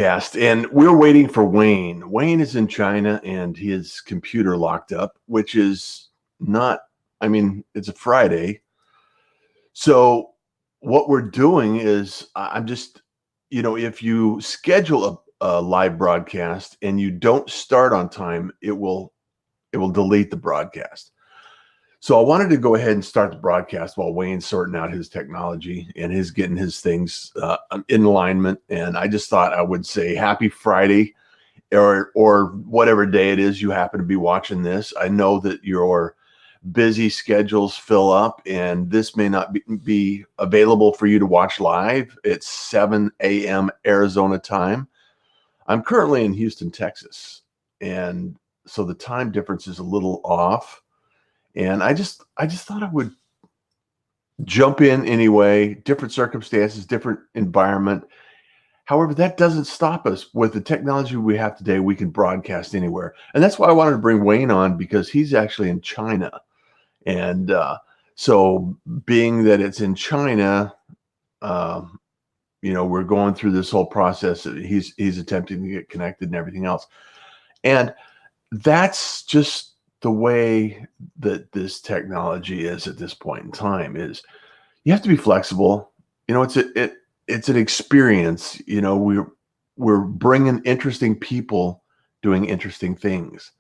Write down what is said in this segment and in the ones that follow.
And we're waiting for Wayne. Wayne is in China and his computer locked up, which is not, I mean, it's a Friday. So what we're doing is I'm just, if you schedule a live broadcast and you don't start on time, it will delete the broadcast. So I wanted to go ahead and start the broadcast while Wayne's sorting out his technology and his getting his things in alignment. And I just thought I would say happy Friday, or whatever day it is you happen to be watching this. I know that your busy schedules fill up, and this may not be available for you to watch live. It's 7 a.m. Arizona time. I'm currently in Houston, Texas, and so the time difference is a little off. And I just thought I would jump in anyway. Different circumstances, different environment. However, that doesn't stop us. With the technology we have today, we can broadcast anywhere. And that's why I wanted to bring Wayne on, because he's actually in China. And so being that it's in China, we're going through this whole process. He's attempting to get connected and everything else. And that's just the way that this technology is at this point in time. Is you have to be flexible. It's an experience. We're bringing interesting people doing interesting things.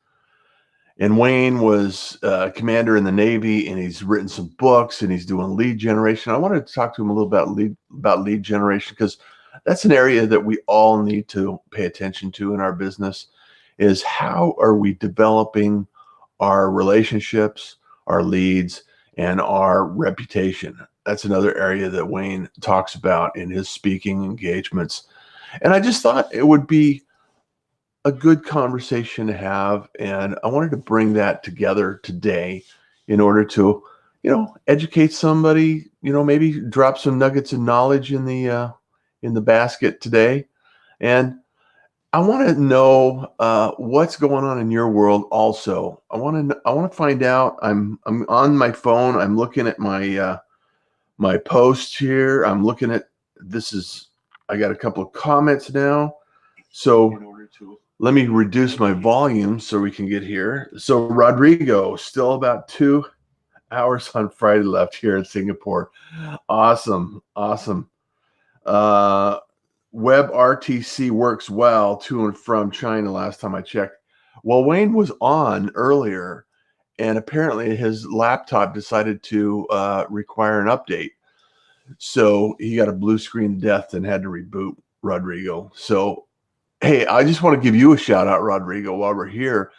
And Wayne was commander in the Navy, and he's written some books, and he's doing lead generation. I wanted to talk to him a little about lead generation, because that's an area that we all need to pay attention to in our business. Is how are we developing our relationships, our leads, and our reputation? That's another area that Wayne talks about in his speaking engagements. And I just thought it would be a good conversation to have. And I wanted to bring that together today in order to, educate somebody, maybe drop some nuggets of knowledge in the basket today. And I want to know what's going on in your world. Also, I want to find out. I'm on my phone. I'm looking at my posts here. I'm looking at this. I got a couple of comments now. So let me reduce my volume so we can get here. So Rodrigo, still about 2 hours on Friday left here in Singapore. Awesome. WebRTC works well to and from China last time I checked. Well, Wayne was on earlier, and apparently his laptop decided to require an update. So he got a blue screen of death and had to reboot, Rodrigo. So, hey, I just want to give you a shout out, Rodrigo, while we're here.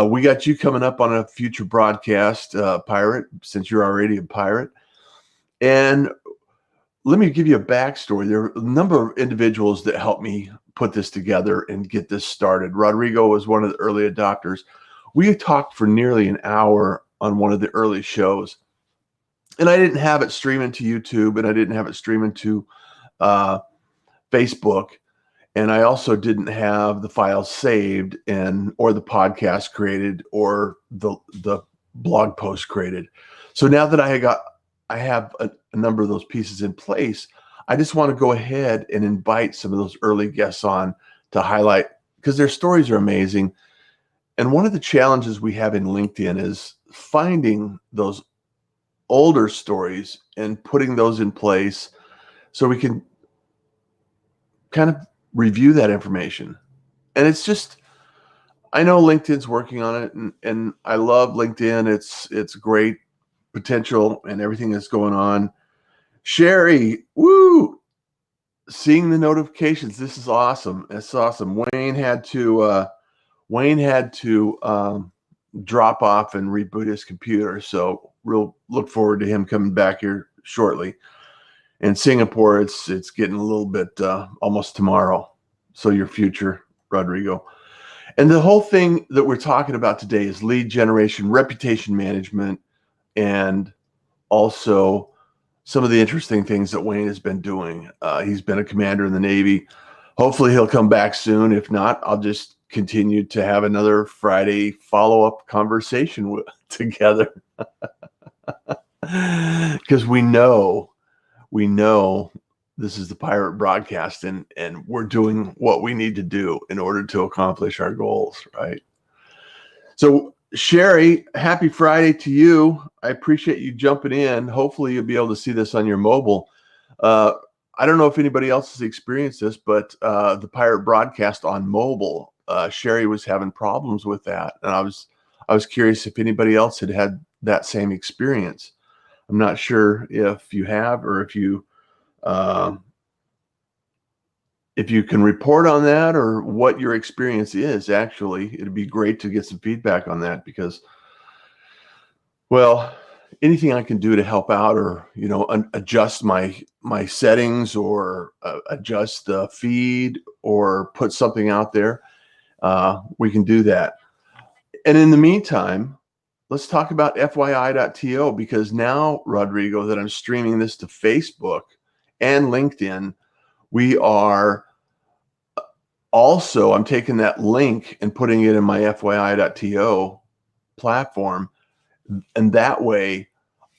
We got you coming up on a future broadcast, Pirate, since you're already a pirate. And let me give you a backstory. There are a number of individuals that helped me put this together and get this started. Rodrigo was one of the early adopters. We talked for nearly an hour on one of the early shows. And I didn't have it streaming to YouTube, and I didn't have it streaming to Facebook. And I also didn't have the files saved or the podcast created or the blog post created. So now that I have a number of those pieces in place, I just want to go ahead and invite some of those early guests on to highlight, because their stories are amazing. And one of the challenges we have in LinkedIn is finding those older stories and putting those in place so we can kind of review that information. And it's just, I know LinkedIn's working on it, and I love LinkedIn. It's great potential and everything that's going on. Sherry, woo! Seeing the notifications. This is awesome. It's awesome. Wayne had to drop off and reboot his computer. So we'll look forward to him coming back here shortly. In Singapore, it's getting a little bit almost tomorrow. So your future, Rodrigo. And the whole thing that we're talking about today is lead generation, reputation management, and also some of the interesting things that Wayne has been doing. He's been a commander in the Navy. Hopefully he'll come back soon. If not, I'll just continue to have another Friday follow-up conversation together. Because we know this is the pirate broadcast, and we're doing what we need to do in order to accomplish our goals, right? So Sherry, happy Friday to you. I appreciate you jumping in. Hopefully you'll be able to see this on your mobile. I don't know if anybody else has experienced this, but the pirate broadcast on mobile, Sherry was having problems with that, and I was curious if anybody else had that same experience. I'm not sure if you have, or if you can report on that, or what your experience is. Actually, it'd be great to get some feedback on that, because, well, anything I can do to help out, or adjust my settings, or adjust the feed, or put something out there, we can do that. And in the meantime, let's talk about FYI.to, because now, Rodrigo, that I'm streaming this to Facebook and LinkedIn, we are also, I'm taking that link and putting it in my FYI.to platform. And that way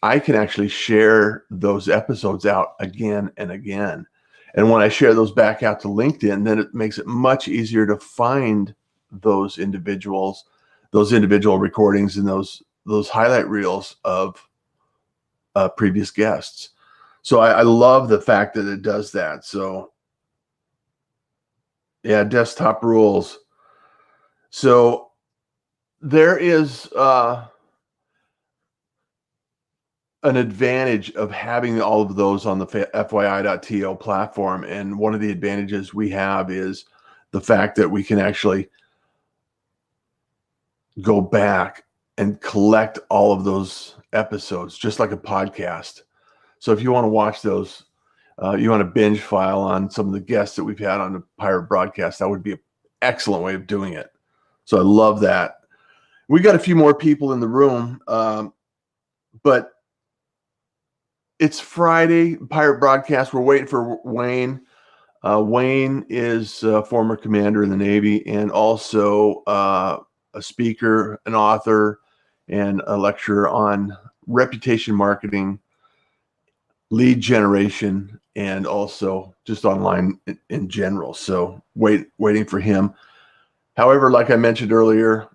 I can actually share those episodes out again and again. And when I share those back out to LinkedIn, then it makes it much easier to find those individual recordings and those highlight reels of previous guests. So I love the fact that it does that. So yeah, desktop rules. So there is an advantage of having all of those on the FYI.to platform. And one of the advantages we have is the fact that we can actually go back and collect all of those episodes, just like a podcast. So if you want to watch those, you want to binge file on some of the guests that we've had on the pirate broadcast, that would be an excellent way of doing it. So I love that. We got a few more people in the room, but it's Friday, pirate broadcast. We're waiting for Wayne. Wayne is a former commander in the Navy, and also a speaker, an author, and a lecturer on reputation marketing, lead generation, and also just online in general. So waiting for him. However, like I mentioned earlier,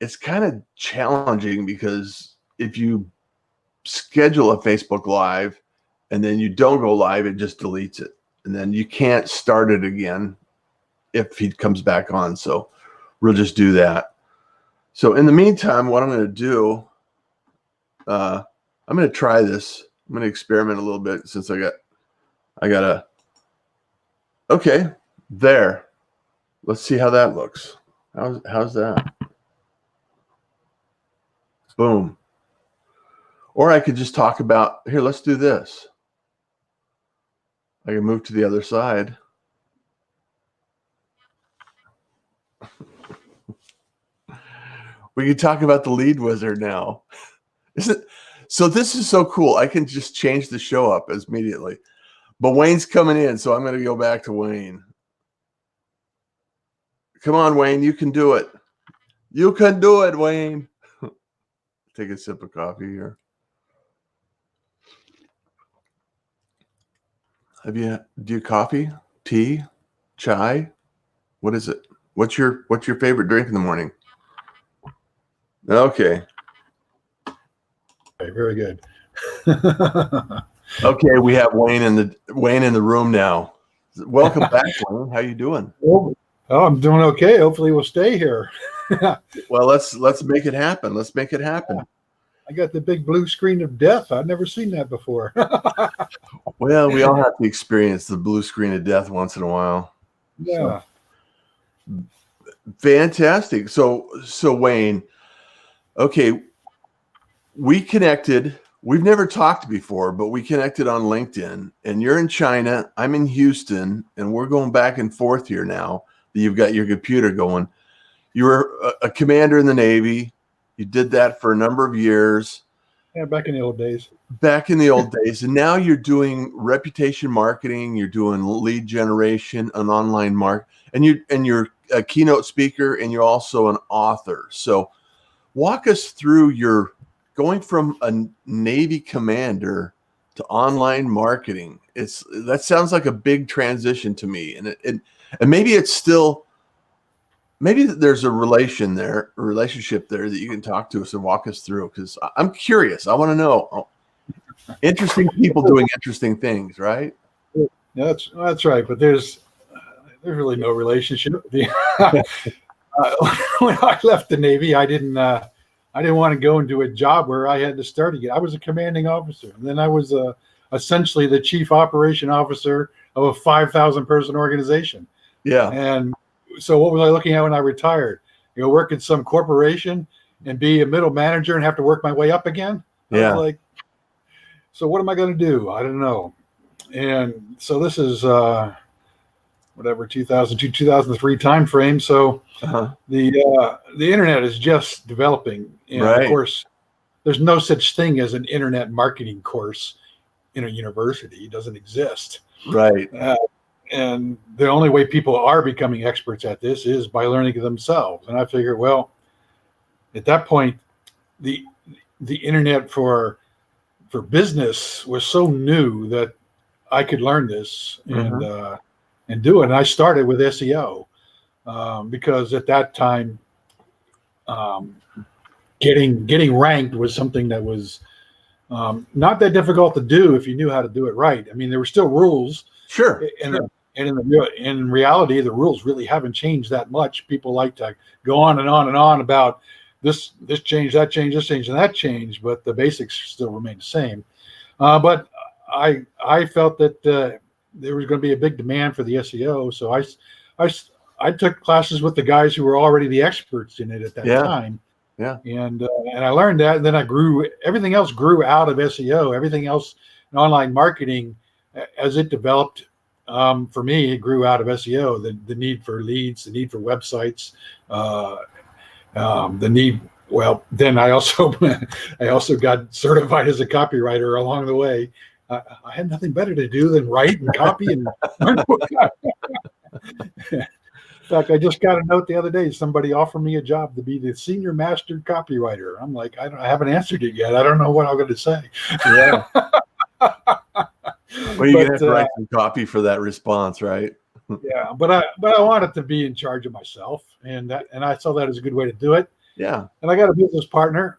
it's kind of challenging, because if you schedule a Facebook Live and then you don't go live, it just deletes it. And then you can't start it again if he comes back on. So we'll just do that. So in the meantime, what I'm going to do, I'm going to try this. I'm going to experiment a little bit, since okay, there. Let's see how that looks. How's that? Boom. Or I could just talk about, here, let's do this. I can move to the other side. We can talk about the lead wizard now. So this is so cool. I can just change the show up immediately. But Wayne's coming in, so I'm going to go back to Wayne. Come on, Wayne. You can do it. You can do it, Wayne. Take a sip of coffee here. Do you coffee, tea, chai? What is it? What's your favorite drink in the morning? Okay. Okay, very good. Okay, we have Wayne in the room now. Welcome back, Wayne. How you doing? Oh, I'm doing okay. Hopefully we'll stay here. Well, let's make it happen. Let's make it happen. I got the big blue screen of death. I've never seen that before. Well, we all have to experience the blue screen of death once in a while. Yeah. So, fantastic. So Wayne, okay, we connected. We've never talked before, but we connected on LinkedIn, and you're in China. I'm in Houston, and we're going back and forth here now that you've got your computer going. You were a commander in the Navy. You did that for a number of years. Yeah, back in the old days. Back in the old days. And now you're doing reputation marketing, you're doing lead generation, an online and you're a keynote speaker, and you're also an author. So walk us through your going from a Navy commander to online marketing. That sounds like a big transition to me, and maybe it's still, maybe there's a relationship there that you can talk to us and walk us through, because I'm curious. I want to know. Interesting people doing interesting things, right? Yeah, that's right. But there's really no relationship. When I left the Navy, I didn't want to go into a job where I had to start again. I was a commanding officer, and then I was essentially the chief operation officer of a 5,000 person organization. Yeah. And so what was I looking at when I retired? Work in some corporation and be a middle manager and have to work my way up again? I was like, so what am I going to do? I don't know. And so this is 2002, 2003 time frame. So the internet is just developing. And of course, there's no such thing as an internet marketing course in a university. It doesn't exist. Right. And the only way people are becoming experts at this is by learning it themselves. And I figured, well, at that point, the internet for business was so new that I could learn this and do it. And I started with SEO because at that time, getting ranked was something that was not that difficult to do if you knew how to do it right. I mean, there were still rules. Sure. And in reality, the rules really haven't changed that much. People like to go on and on and on about this change, that change, this change, and that change, but the basics still remain the same. But I felt that there was going to be a big demand for the SEO, so I took classes with the guys who were already the experts in it at that time. Yeah. And I learned that, and then everything else grew out of SEO. Everything else in online marketing, as it developed, for me, it grew out of SEO. The need for leads, the need for websites, the need. Well, then I also got certified as a copywriter along the way. I had nothing better to do than write and copy and learn. In fact, I just got a note the other day. Somebody offered me a job to be the senior master copywriter. I'm like, I haven't answered it yet. I don't know what I'm going to say. Yeah. Well, you're gonna have to write some copy for that response, right? Yeah, but I wanted to be in charge of myself, and I saw that as a good way to do it. Yeah. And I got a business partner.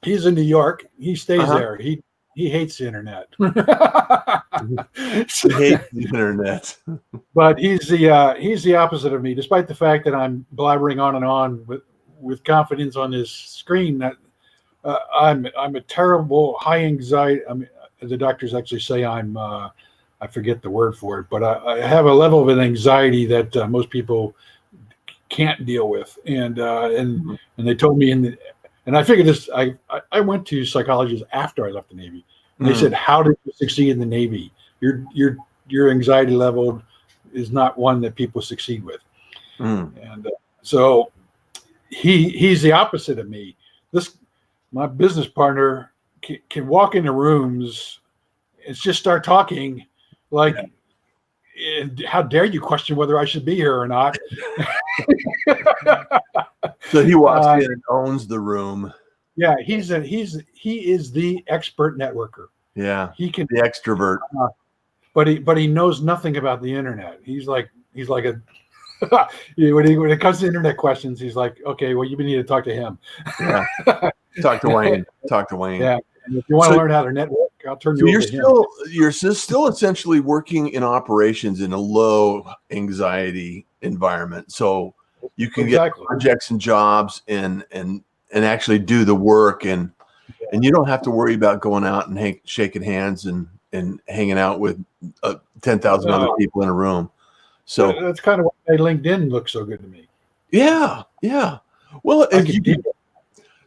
He's in New York. He stays there. He hates the internet. He hates the internet. But he's the opposite of me. Despite the fact that I'm blabbering on and on with confidence on this screen, that I'm a terrible high anxiety. I mean, the doctors actually say I forget the word for it, but I have a level of an anxiety that most people can't deal with, and they told me and I figured this. I went to psychologists after I left the Navy, and they said, "How did you succeed in the Navy? Your anxiety level is not one that people succeed with." And so he's the opposite of me. My business partner can walk into rooms and just start talking like, how dare you question whether I should be here or not? So he walks in and owns the room. Yeah, he is the expert networker. Yeah, he can the extrovert, but he knows nothing about the internet. He's like a when it comes to internet questions, he's like, okay, well, you need to talk to him. Yeah, talk to Wayne. Yeah, and if you want to learn how to network, I'll turn you over to him. You're still essentially working in operations in a low anxiety environment, so you can get projects and jobs and actually do the work, and you don't have to worry about going out and shaking hands and hanging out with 10,000 other people in a room. So that's kind of why LinkedIn looks so good to me. Yeah. Well,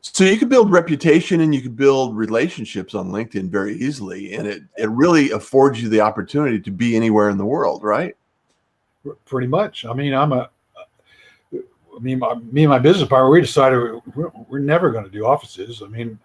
so you can build reputation and you can build relationships on LinkedIn very easily, and it really affords you the opportunity to be anywhere in the world, right? Pretty much. I mean, me and my business partner, we decided we're never going to do offices. I mean,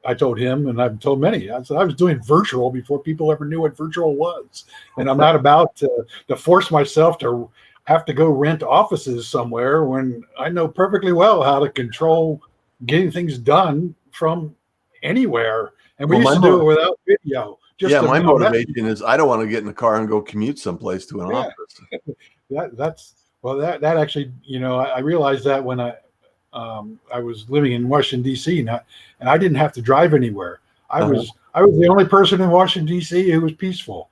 I told him, and I've told many, I said I was doing virtual before people ever knew what virtual was, and I'm not about to force myself to have to go rent offices somewhere when I know perfectly well how to control getting things done from anywhere and we Well, used to do it without video. Just my a message. motivation is I don't want to get in the car and go commute someplace to an Yeah, office. that's well. That actually, I realized that when I was living in Washington D.C. and I didn't have to drive anywhere. Uh-huh. I was the only person in Washington D.C. who was peaceful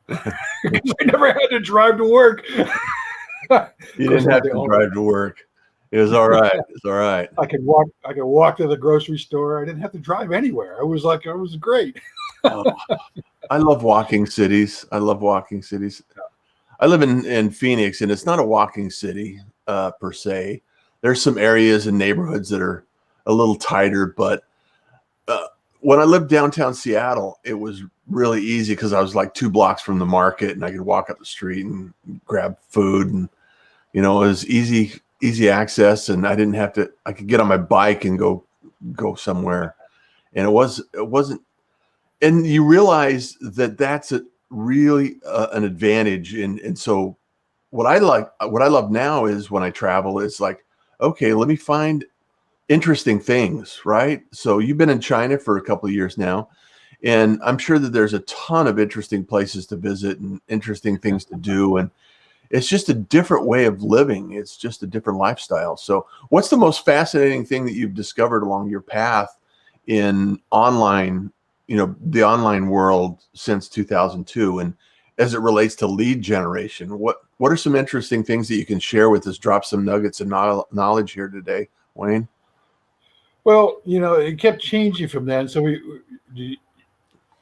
because I never had to drive to work. Of You course, didn't I'm have the to only. drive to work. It was all right. It's all right. I could walk. I could walk to the grocery store. I didn't have to drive anywhere. It was great. Oh, I love walking cities. I love walking cities. I live in Phoenix, and it's not a walking city per se. There's some areas and neighborhoods that are a little tighter, but uh, when I lived downtown Seattle, it was really easy because I was like 2 blocks from the market, and I could walk up the street and grab food, and it was easy access, and I didn't have to. I could get on my bike and go somewhere, and it wasn't. And you realize that that's really an advantage, and so what I love now is when I travel, it's like, okay, let me find interesting things, right? So you've been in China for a couple of years now, and I'm sure that there's a ton of interesting places to visit and interesting things to do. And it's just a different way of living. It's just a different lifestyle. So what's the most fascinating thing that you've discovered along your path in online, the online world since 2002? And as it relates to lead generation, what are some interesting things that you can share with us? Drop some nuggets of knowledge here today, Wayne. Well, it kept changing from then. So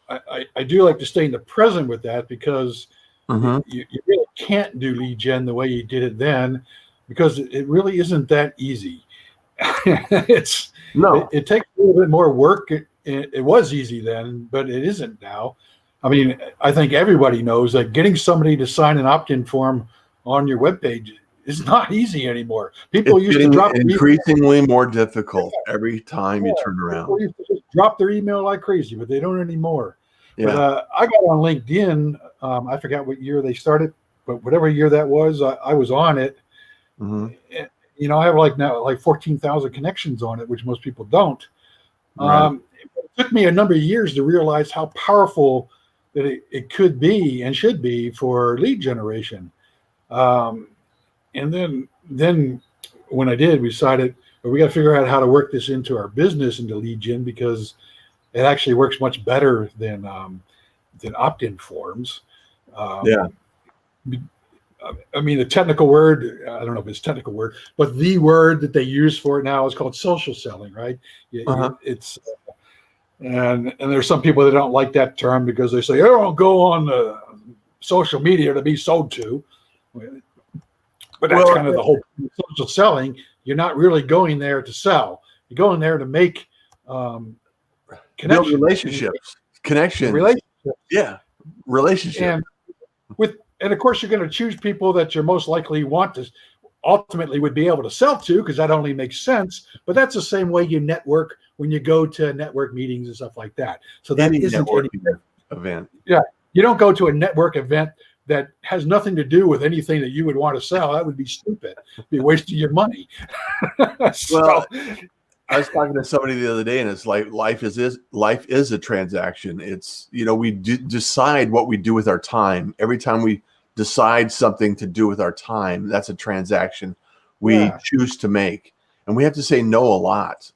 I do like to stay in the present with that because Mm-hmm. you really can't do lead gen the way you did it then because it really isn't that easy. it's No, it takes a little bit more work. It was easy then, but it isn't now. I mean, I think everybody knows that getting somebody to sign an opt-in form on your webpage is not easy anymore. People it's used to getting drop their email. increasingly more difficult every time you turn People around. used to just drop their email like crazy, but they don't anymore. But Yeah. I got on LinkedIn. I forgot what year they started, but whatever year that was, I was on it. Hmm. I have like 14,000 connections on it, which most people don't. Right. It took me a number of years to realize how powerful that it could be and should be for lead generation. Um, and then when I did, we decided we got to figure out how to work this into our business into lead gen because it actually works much better than opt-in forms. Yeah. Um, I mean, the technical word, I don't know if it's a technical word, but the word that they use for it now is called social selling, right? Uh-huh. It's and there's some people that don't like that term because they say, "Oh, go on social media to be sold to." But that's Well, kind of the whole point of social selling. You're not really going there to sell. You're going there to make build connections and relationships, connections. relationships. Yeah. Relationship. And and of course, you're going to choose people that you're most likely want to ultimately would be able to sell to because that only makes sense. But that's the same way you network when you go to network meetings and stuff like that. So that Any isn't any. networking event. Yeah, you don't go to a network event that has nothing to do with anything that you would want to sell. That would be stupid. It'd be wasting your money. Well, So, I was talking to somebody the other day, and it's like life is a transaction. It's we decide what we do with our time. Every time we decide something to do with our time, that's a transaction we yeah, choose to make, and we have to say no a lot.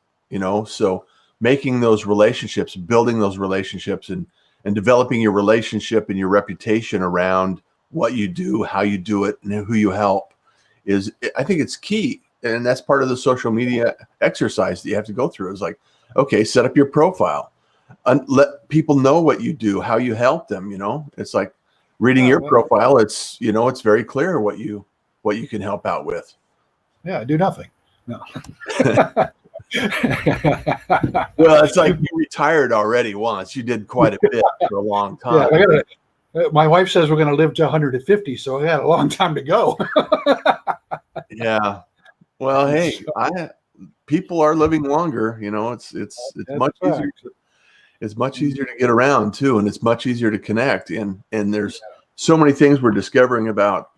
So making those relationships, building those relationships, and developing your relationship and your reputation around what you do, how you do it, and who you help is, I think it's key. And that's part of the social media exercise that you have to go through. Is like, okay, set up your profile and let people know what you do, how you help them. It's like reading yeah, your profile. It's very clear what you can help out with. yeah, do nothing. No. Well, it's like you retired already once. You did quite a bit for a long Yeah, time. my wife says we're going to live to 150, so I got a long time to go. Yeah. Well, hey, people are living longer. It's That's much a easier. fact. It's much easier to get around too, and it's much easier to connect. And there's so many things we're discovering about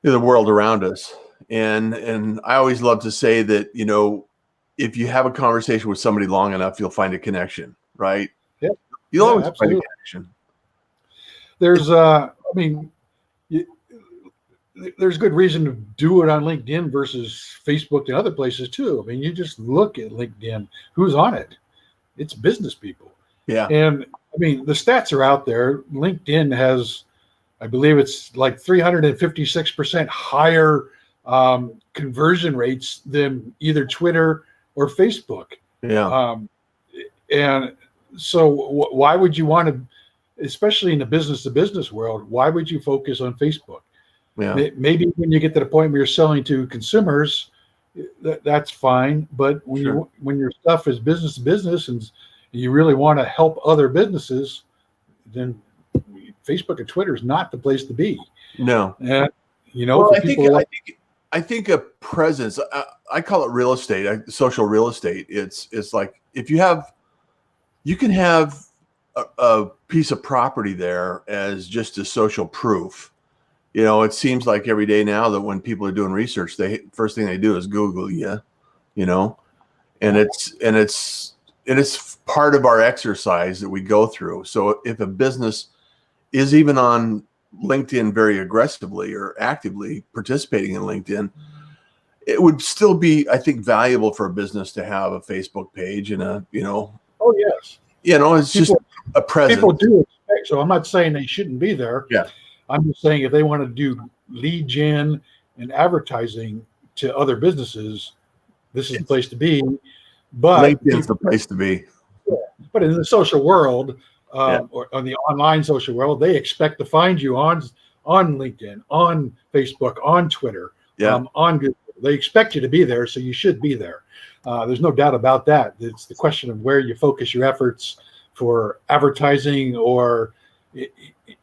the world around us. And I always love to say that if you have a conversation with somebody long enough, you'll find a connection. right? Yeah, You'll yeah, always find a absolutely. connection. There's, I mean, you, there's good reason to do it on LinkedIn versus Facebook and other places too. I mean, you just look at LinkedIn, who's on it? It's business people. Yeah, And I mean, the stats are out there. LinkedIn has, I believe it's like 356% higher conversion rates than either Twitter or Facebook. yeah, Um, and so, why would you want to, especially in the business to business world, why would you focus on Facebook? yeah, Maybe when you get to the point where you're selling to consumers, that's fine. But sure. when your stuff is business to business and you really want to help other businesses, then Facebook and Twitter is not the place to be. No. And Well, for people like I think a presence. I call it real estate, social real estate. It's like if you can have a piece of property there as just a social proof. It seems like every day now that when people are doing research, they first thing they do is Google you, you know, and yeah, it's part of our exercise that we go through. So if a business is even on LinkedIn very aggressively or actively participating in LinkedIn, it would still be, I think, valuable for a business to have a Facebook page and oh yes, it's just people a presence. people do expect. So I'm not saying they shouldn't be there. Yeah. I'm just saying if they want to do lead gen and advertising to other businesses, this is the It's place to be. But LinkedIn's the place to be. but in the social world, Yeah. or on the online social world, they expect to find you on LinkedIn, on Facebook, on Twitter, Yeah. on Google. They expect you to be there, so you should be there. There's no doubt about that. It's the question of where you focus your efforts for advertising, or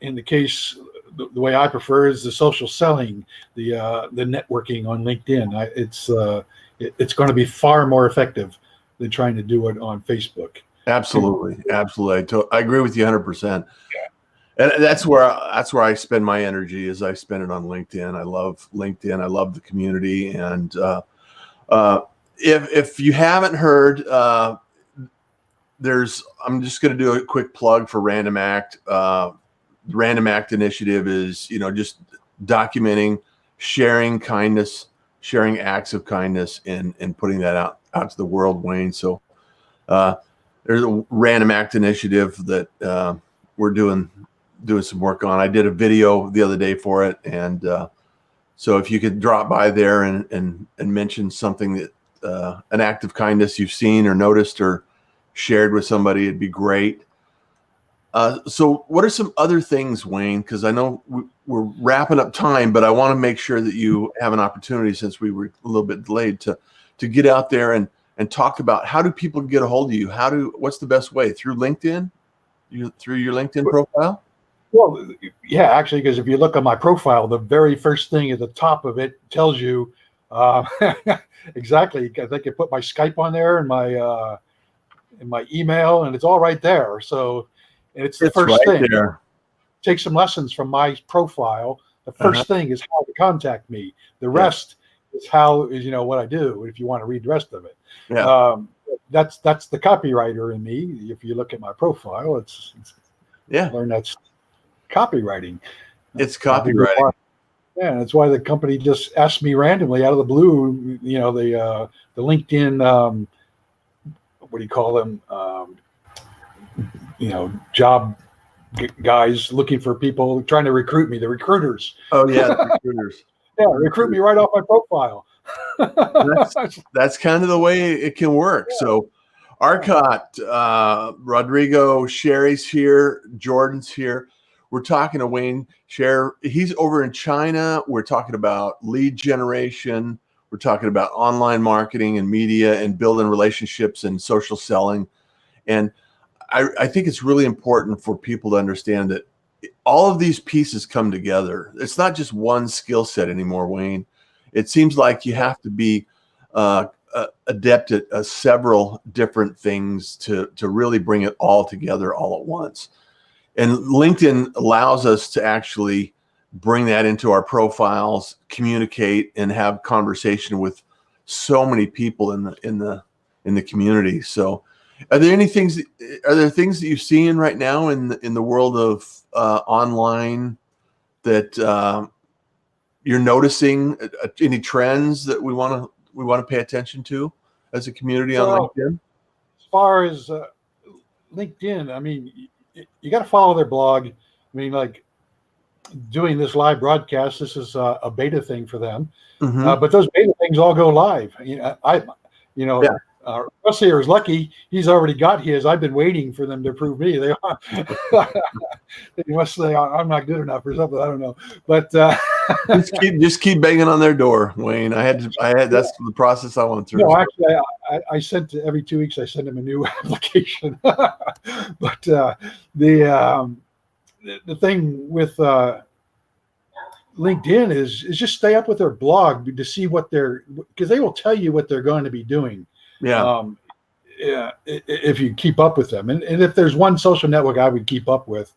in the case, the way I prefer is the social selling, the networking on LinkedIn. It's going to be far more effective than trying to do it on Facebook. Absolutely. Absolutely. I agree with you 100%. And that's where I spend my energy is I spend it on LinkedIn. I love LinkedIn. I love the community. And if you haven't heard, I'm just going to do a quick plug for Random Act. Random Act Initiative is, just documenting, sharing kindness, sharing acts of kindness, and putting that out to the world, Wayne. So there's a Random Act Initiative that we're doing some work on. I did a video the other day for it, and so if you could drop by there and mention something that an act of kindness you've seen or noticed or shared with somebody, it'd be great. So what are some other things, Wayne? Because I know we're wrapping up time, but I want to make sure that you have an opportunity, since we were a little bit delayed, to get out there and talk about how do people get a hold of you? What's the best way? Through LinkedIn? Through your LinkedIn profile? Well, yeah, actually, because if you look at my profile, the very first thing at the top of it tells you uh, exactly. I think I put my Skype on there and my email, and it's all right there. So, and it's the It's first right thing. there. Take some lessons from my profile. The first thing is how to contact me. The rest is what I do. If you want to read the rest of it, Yeah. that's the copywriter in me. If you look at my profile, it's learn that's copywriting. It's Probably copywriting. why, yeah, that's why the company just asked me randomly out of the blue. The LinkedIn, what do you call them? Job guys looking for people trying to recruit me. The recruiters. Oh yeah, the recruiters. Yeah, recruit me right off my profile. That's kind of the way it can work. Yeah. So Arcot, Rodrigo, Sherry's here, Jordan's here. We're talking to Wayne Sher. He's over in China. We're talking about lead generation. We're talking about online marketing and media and building relationships and social selling. And I think it's really important for people to understand that all of these pieces come together. It's not just one skill set anymore, Wayne. It seems like you have to be adept at several different things to really bring it all together all at once. And LinkedIn allows us to actually bring that into our profiles, communicate, and have conversation with so many people in the community. So Are there any things? Are there things that you're seeing right now in the world of online that you're noticing? Any trends that we want to pay attention to as a community on Well, LinkedIn? as far as LinkedIn, I mean, you got to follow their blog. I mean, like doing this live broadcast, this is a beta thing for them. Mm-hmm. But those beta things all go live. You Yeah. know, Russ here is lucky; he's already got his. I've been waiting for them to prove me. They must say I'm not good enough or something. I don't know, but Just keep banging on their door, Wayne. That's the process I went through. no, actually, I sent every 2 weeks. I send them a new application. But the thing with LinkedIn is just stay up with their blog to see what because they will tell you what they're going to be doing. Yeah. Yeah, if you keep up with them, and if there's one social network I would keep up with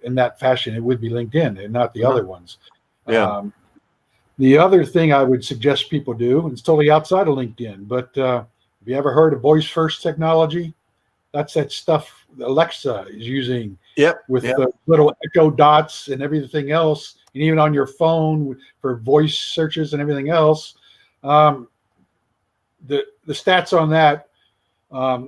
in that fashion, it would be LinkedIn and not the other ones. Yeah. The other thing I would suggest people do, and it's totally outside of LinkedIn, but have you ever heard of voice first technology? That's that stuff Alexa is using with the little echo dots and everything else, and even on your phone for voice searches and everything else. The stats on that,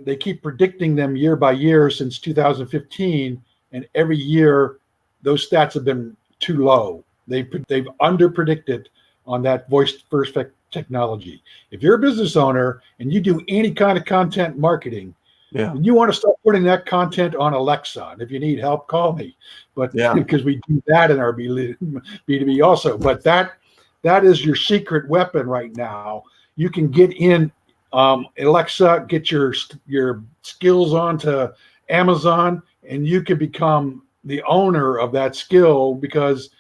they keep predicting them year by year since 2015, and every year those stats have been too low. They've under predicted on that voice first technology. If you're a business owner and you do any kind of content marketing, and you want to start putting that content on Alexa, and if you need help, call me. But because we do that in our B2B also, but that is your secret weapon right now. You can get in Alexa, get your skills onto Amazon, and you can become the owner of that skill, because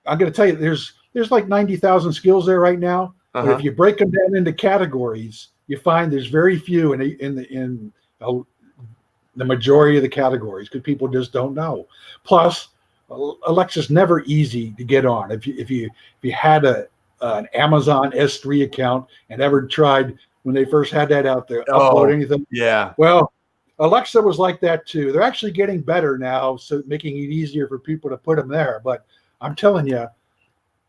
I'm going to tell you, there's like 90,000 skills there right now. But if you break them down into categories, you find there's very few in the majority of the categories, because people just don't know. Plus, Alexa's never easy to get on. If you had an Amazon S3 account and ever tried when they first had that out there, upload anything. Yeah. Well, Alexa was like that too. They're actually getting better now, so making it easier for people to put them there. But I'm telling you,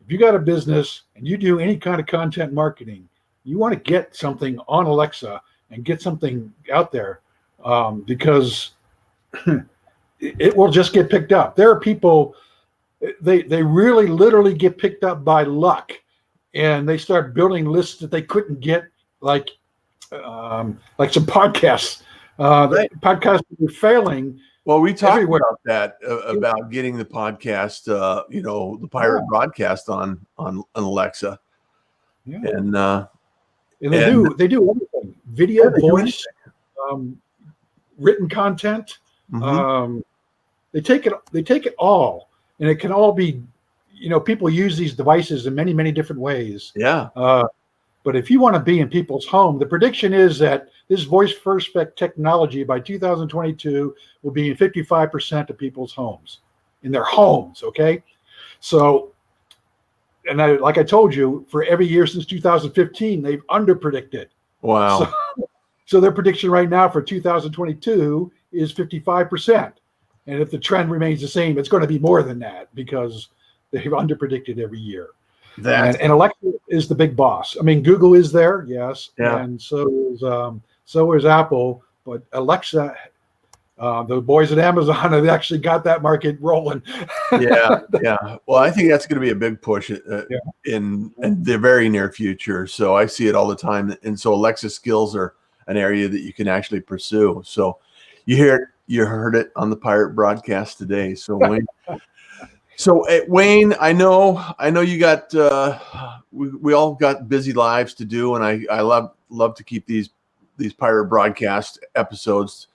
if you got a business and you do any kind of content marketing, you want to get something on Alexa and get something out there, because it will just get picked up. There are people, they really literally get picked up by luck, and they start building lists that they couldn't get, like some podcasts. Podcasts were failing. Well, we talked everywhere. about that, about getting the podcast, the pirate broadcast on Alexa. Yeah. And they do everything: video, voice, written content. They take it all, and it can all be, people use these devices in many, many different ways. Yeah. But if you want to be in people's home, the prediction is that this voice first technology by 2022 will be in 55% of people's homes, in their homes. Okay. So, and like I told you, for every year since 2015, they've under predicted. Wow. So their prediction right now for 2022 is 55%. And if the trend remains the same, it's going to be more than that, because they've under predicted every year. And Alexa is the big boss. I mean, Google is there, yes, and so is Apple. But Alexa, the boys at Amazon have actually got that market rolling. Yeah. Well, I think that's going to be a big push in the very near future. So I see it all the time, and so Alexa skills are an area that you can actually pursue. So you heard it on the Pirate Broadcast today. So Wayne. So Wayne, I know you got we all got busy lives to do, and I love to keep these Pirate Broadcast episodes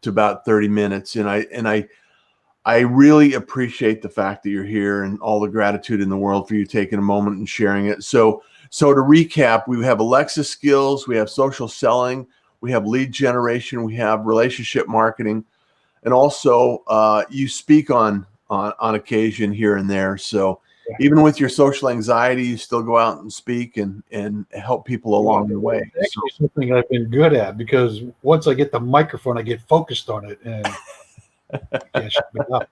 to about 30 minutes, and I really appreciate the fact that you're here, and all the gratitude in the world for you taking a moment and sharing it. So to recap, we have Alexa skills, we have social selling, we have lead generation, we have relationship marketing, and also you speak on occasion here and there. So even with your social anxiety, you still go out and speak and help people along the way. It's actually something I've been good at, because once I get the microphone, I get focused on it, and you can't shut me up.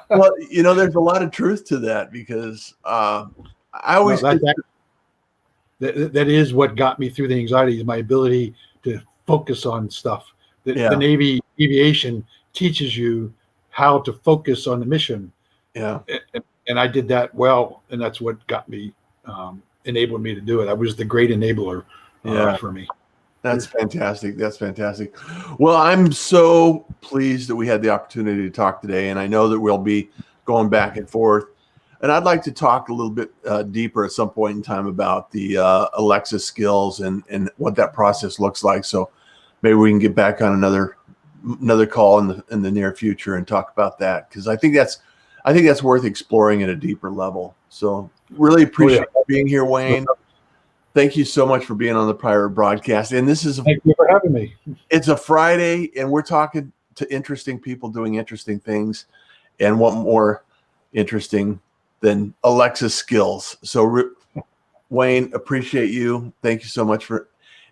Well, there's a lot of truth to that, because I always No, that is what got me through the anxiety, is my ability to focus on stuff. The Navy aviation teaches you how to focus on the mission. Yeah. And I did that well, and that's what got me, enabled me to do it. I was the great enabler for me. That's fantastic. That's fantastic. Well, I'm so pleased that we had the opportunity to talk today, and I know that we'll be going back and forth. And I'd like to talk a little bit deeper at some point in time about the Alexa skills and what that process looks like. So maybe we can get back on another call in the near future and talk about that, because I think that's worth exploring at a deeper level. So really appreciate you being here, Wayne. Thank you so much for being on the Pirate Broadcast. And Thank you for having me. It's a Friday, and we're talking to interesting people doing interesting things. And what more interesting than Alexa skills? So, Wayne, appreciate you. Thank you so much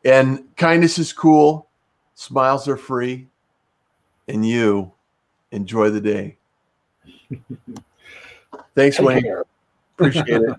and kindness is cool. Smiles are free. And you enjoy the day. Thanks, Wayne. Appreciate it.